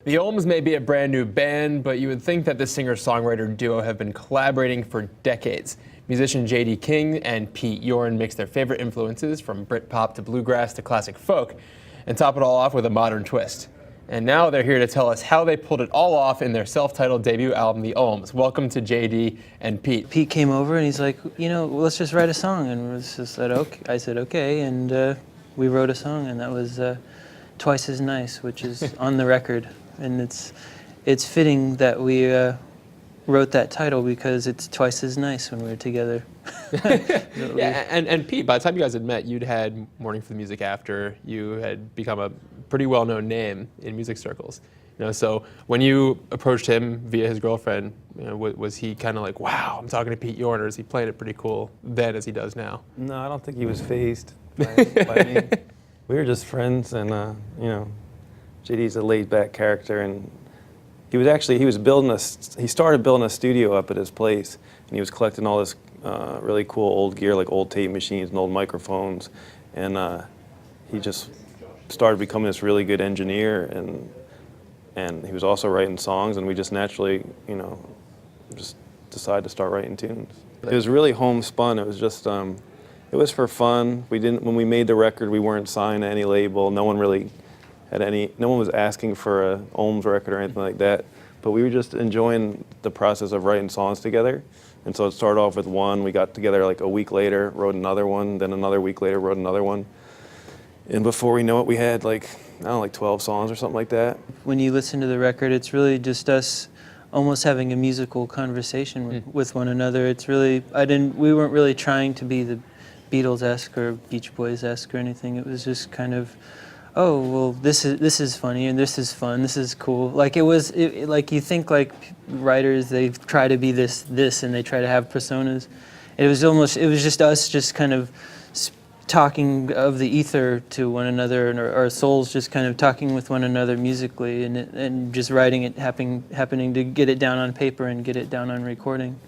The Olms may be a brand new band, but you would think that the singer-songwriter duo have been collaborating for decades. Musician J.D. King and Pete Yorn mix their favorite influences from Britpop to bluegrass to classic folk and top it all off with a modern twist. And now they're here to tell us how they pulled it all off in their self-titled debut album, The Olms. Welcome to J.D. and Pete. Pete came over and he's like, let's just write a song. And I said, okay, and we wrote a song, and that was Twice as Nice, which is on the record. And it's fitting that we wrote that title because it's twice as nice when we're together. Yeah, and Pete, by the time you guys had met, you'd had Morning for the Music After. You had become a pretty well-known name in music circles. So when you approached him via his girlfriend, was he kind of like, wow, I'm talking to Pete Yorn, or is he playing it pretty cool then as he does now? No, I don't think he was fazed by me. We were just friends, and JD's a laid-back character, and he started building a studio up at his place, and he was collecting all this really cool old gear, like old tape machines and old microphones, and he just started becoming this really good engineer, and he was also writing songs, and we just naturally, just decided to start writing tunes. It was really homespun. It was just, it was for fun. When we made the record, we weren't signed to any label. No one was asking for an Olms record or anything like that, but we were just enjoying the process of writing songs together. And so it started off with one, we got together like a week later, wrote another one, then another week later, wrote another one. And before we know it, we had like 12 songs or something like that. When you listen to the record, it's really just us almost having a musical conversation with one another. It's really, we weren't really trying to be the Beatles-esque or Beach Boys-esque or anything. It was just kind of, oh, well, this is funny, and this is fun, this is cool. Like like you think like writers, they try to be this, and they try to have personas. It was just us just kind of talking of the ether to one another, and our souls just kind of talking with one another musically, and just writing it, happening to get it down on paper and get it down on recording.